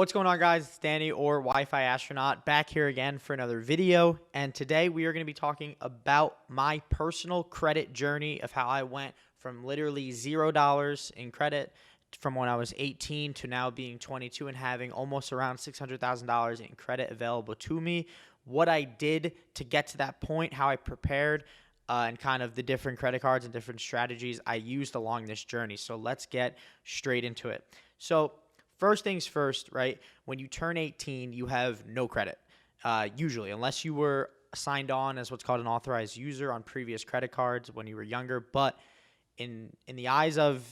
What's going on, guys? It's Danny, or Wi-Fi Astronaut, back here again for another video. And today we are going to be talking about my personal credit journey of how I went from literally $0 in credit from when I was 18 to now being 22 and having almost around $600,000 in credit available to me. What I did to get to that point, how I prepared, and kind of the different credit cards and different strategies I used along this journey. So let's get straight into it. So first things first, right? When you turn 18, you have no credit, usually, unless you were signed on as what's called an authorized user on previous credit cards when you were younger. But in the eyes of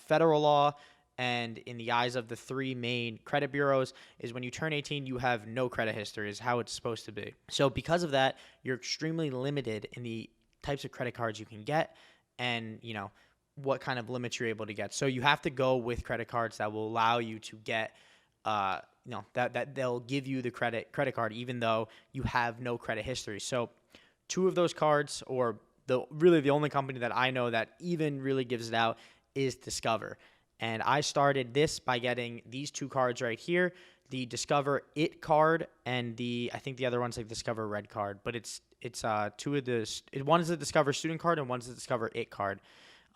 federal law and in the eyes of the three main credit bureaus, is when you turn 18, you have no credit history, is how it's supposed to be. So because of that, you're extremely limited in the types of credit cards you can get and, what kind of limits you're able to get. So you have to go with credit cards that will allow you to get, that they'll give you the credit card even though you have no credit history. So two of those cards, or the only company that I know that even really gives it out, is Discover. And I started this by getting these two cards right here, the Discover It card and I think the other one's like Discover Red card, but it's two of one is the Discover Student card and one's the Discover It card.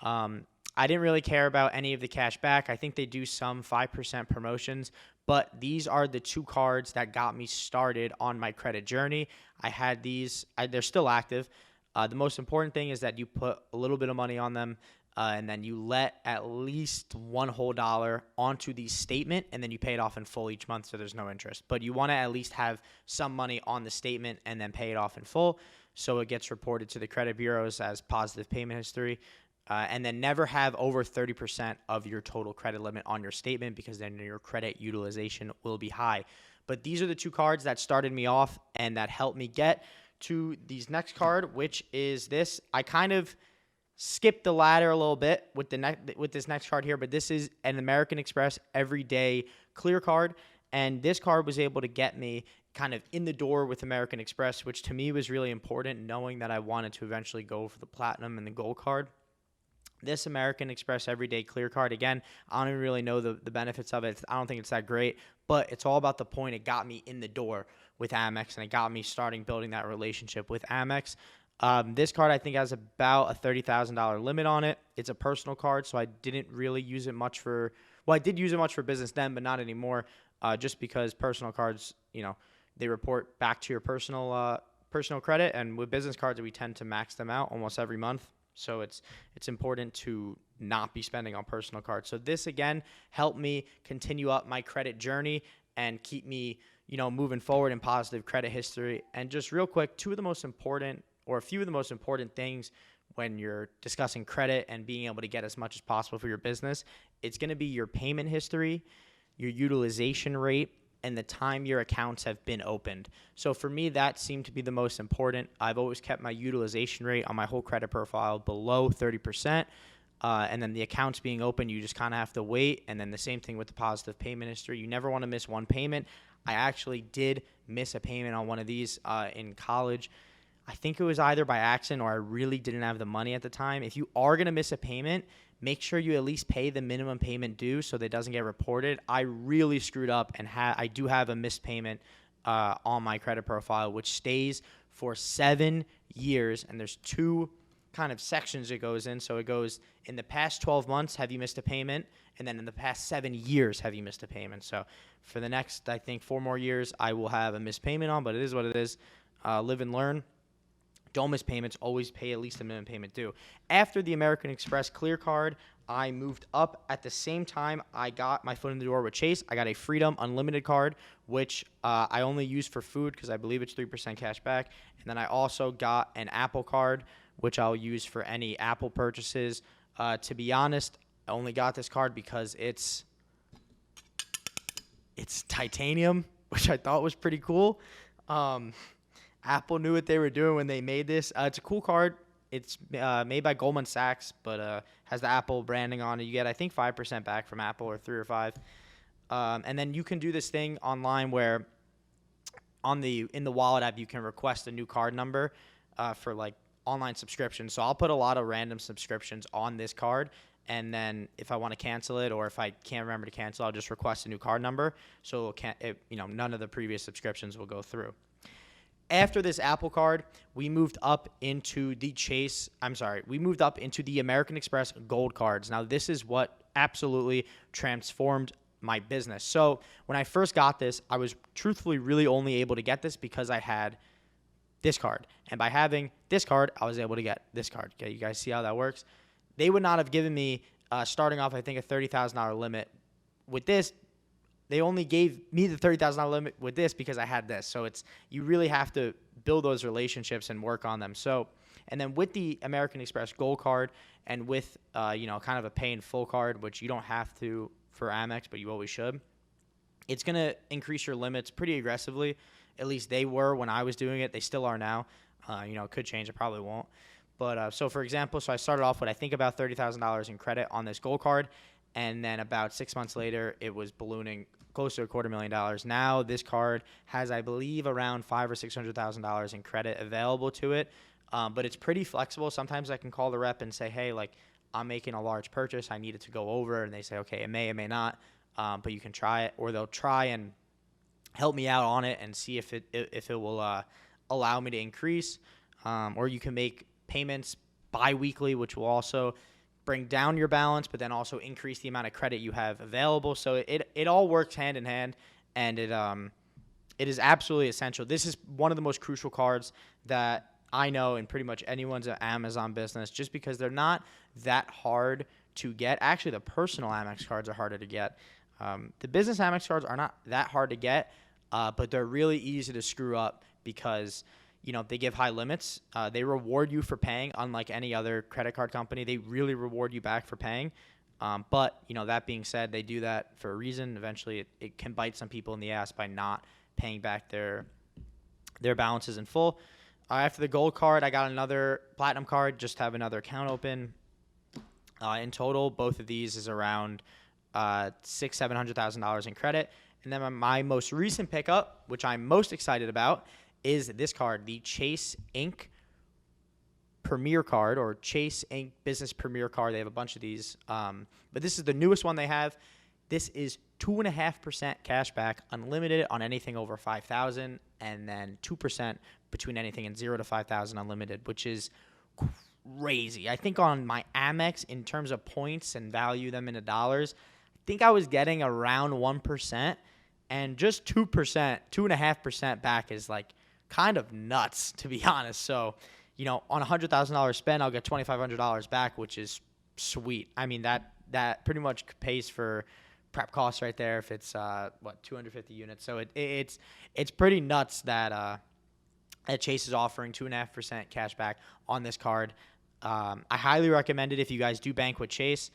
I didn't really care about any of the cash back. I think they do some 5% promotions, but these are the two cards that got me started on my credit journey. I had these, they're still active. The most important thing is that you put a little bit of money on them, and then you let at least one whole dollar onto the statement, and then you pay it off in full each month, so there's no interest. But you want to at least have some money on the statement and then pay it off in full, so it gets reported to the credit bureaus as positive payment history. And then never have over 30% of your total credit limit on your statement, because then your credit utilization will be high. But these are the two cards that started me off and that helped me get to these next card, which is this. I kind of skipped the ladder a little bit with this next card here, but this is an American Express Everyday Clear card. And this card was able to get me kind of in the door with American Express, which to me was really important, knowing that I wanted to eventually go for the Platinum and the Gold card. This American Express Everyday Clear card, again, I don't even really know the benefits of it. I don't think it's that great, but it's all about the point. It got me in the door with Amex, and it got me starting building that relationship with Amex. This card, I think, has about a $30,000 limit on it. It's a personal card, so I didn't really use it much for – well, I did use it much for business then, but not anymore, just because personal cards, they report back to your personal credit, and with business cards, we tend to max them out almost every month. So it's important to not be spending on personal cards. So this, again, helped me continue up my credit journey and keep me, moving forward in positive credit history. And just real quick, a few of the most important things when you're discussing credit and being able to get as much as possible for your business, it's going to be your payment history, your utilization rate, and the time your accounts have been opened. So for me, that seemed to be the most important. I've always kept my utilization rate on my whole credit profile below 30%. And then the accounts being open, you just kind of have to wait. And then the same thing with the positive payment history. You never want to miss one payment. I actually did miss a payment on one of these in college. I think it was either by accident or I really didn't have the money at the time. If you are going to miss a payment, make sure you at least pay the minimum payment due so that it doesn't get reported. I really screwed up, and I do have a missed payment on my credit profile, which stays for 7 years. And there's two kind of sections it goes in. So it goes in the past 12 months, have you missed a payment? And then in the past 7 years, have you missed a payment? So for the next, I think, 4 more years, I will have a missed payment on, but it is what it is. Live and learn. Don't miss payments. Always pay at least a minimum payment due. After the American Express Clear card, I moved up at the same time I got my foot in the door with Chase. I got a Freedom Unlimited card, which I only use for food because I believe it's 3% cash back. And then I also got an Apple card, which I'll use for any Apple purchases. To be honest, I only got this card because it's titanium, which I thought was pretty cool. Apple knew what they were doing when they made this. It's a cool card. It's made by Goldman Sachs, but has the Apple branding on it. You get, I think, 5% back from Apple, or 3 or 5. And then you can do this thing online where in the wallet app you can request a new card number for like online subscriptions. So I'll put a lot of random subscriptions on this card, And then if I want to cancel it, or if I can't remember to cancel, I'll just request a new card number. So none of the previous subscriptions will go through. After this Apple Card, we moved up into the American Express Gold Cards. Now, this is what absolutely transformed my business. So when I first got this, I was truthfully really only able to get this because I had this card. And by having this card, I was able to get this card. Okay, you guys see how that works? They would not have given me, starting off, I think, a $30,000 limit. With this, they only gave me the $30,000 limit with this because I had this. So you really have to build those relationships and work on them. So, and then with the American Express Gold Card and with, kind of a pay in full card, which you don't have to for Amex, but you always should, it's going to increase your limits pretty aggressively. At least they were when I was doing it. They still are now. It could change. It probably won't. But so, for example, I started off with, I think, about $30,000 in credit on this Gold Card. And then about 6 months later, it was ballooning close to $250,000. Now this card has, I believe, around $500,000 or $600,000 in credit available to it. But it's pretty flexible. Sometimes I can call the rep and say, hey, like, I'm making a large purchase. I need it to go over. And they say, okay, it may not. But you can try it. Or they'll try and help me out on it and see if it will allow me to increase. Or you can make payments bi-weekly, which will also bring down your balance, but then also increase the amount of credit you have available. So it all works hand in hand, and it is absolutely essential. This is one of the most crucial cards that I know in pretty much anyone's Amazon business, just because they're not that hard to get. Actually, the personal Amex cards are harder to get. The business Amex cards are not that hard to get, but they're really easy to screw up because they give high limits. They reward you for paying, unlike any other credit card company. They really reward you back for paying. But that being said, they do that for a reason. Eventually, it can bite some people in the ass by not paying back their balances in full. After the Gold Card, I got another Platinum Card, just to have another account open. In total, both of these is around $700,000 in credit. And then my most recent pickup, which I'm most excited about, is this card, the Chase Inc. Premier Card, or Chase Inc. Business Premier Card. They have a bunch of these, but this is the newest one they have. This is 2.5% cash back, unlimited on anything over $5,000, and then 2% between anything in $0 to $5,000 unlimited, which is crazy. I think on my Amex, in terms of points and value them into dollars, I think I was getting around 1%, and just 2%, 2.5% back is like kind of nuts, to be honest. So, on a $100,000 spend, I'll get $2,500 back, which is sweet. I mean, that pretty much pays for prep costs right there if it's 250 units. So it's pretty nuts that Chase is offering 2.5% cash back on this card. I highly recommend it if you guys do bank with Chase.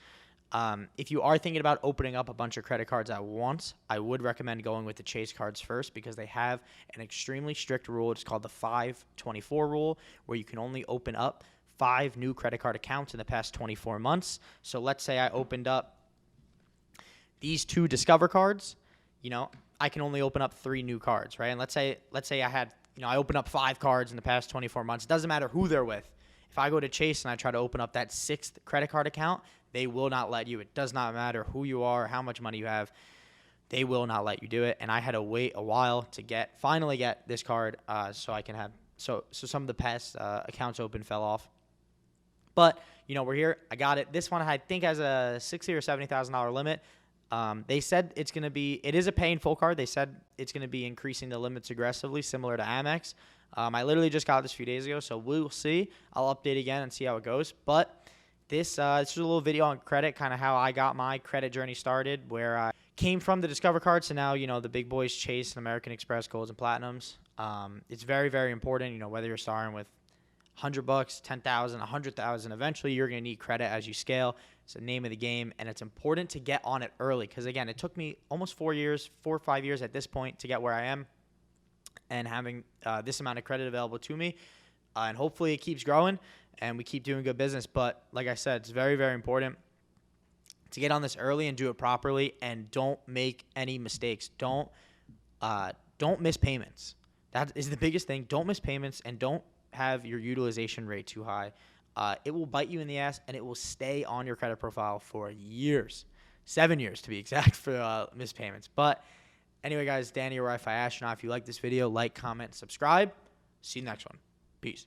If you are thinking about opening up a bunch of credit cards at once, I would recommend going with the Chase cards first, because they have an extremely strict rule. It's called the 524 rule, where you can only open up 5 new credit card accounts in the past 24 months. So let's say I opened up these 2 Discover cards, I can only open up 3 new cards, right? And let's say I had, I opened up 5 cards in the past 24 months. It doesn't matter who they're with. If I go to Chase and I try to open up that 6th credit card account, they will not let you. It does not matter who you are, how much money you have. They will not let you do it. And I had to wait a while to finally get this card, so I can have so some of the past accounts open fell off. But we're here. I got it. This one I think has a $60,000 or $70,000 limit. They said it is a pay in full card. They said it's going to be increasing the limits aggressively, similar to Amex. I literally just got this a few days ago, so we'll see. I'll update again and see how it goes. But this is a little video on credit, kind of how I got my credit journey started, where I came from the Discover cards to now, the big boys, Chase and American Express Golds and Platinums. It's very, very important, whether you're starting with $100, $10,000, $100,000. Eventually, you're going to need credit as you scale. It's the name of the game, and it's important to get on it early, because, again, it took me almost 4 or 5 years at this point to get where I am, and having this amount of credit available to me. And hopefully it keeps growing and we keep doing good business. But like I said, it's very, very important to get on this early and do it properly, and don't make any mistakes. Don't miss payments. That is the biggest thing. Don't miss payments, and don't have your utilization rate too high. it will bite you in the ass, and it will stay on your credit profile for years. 7 years to be exact for missed payments. But anyway, guys, Danny, your Wi-Fi astronaut. If you like this video, like, comment, subscribe. See you next one. Peace.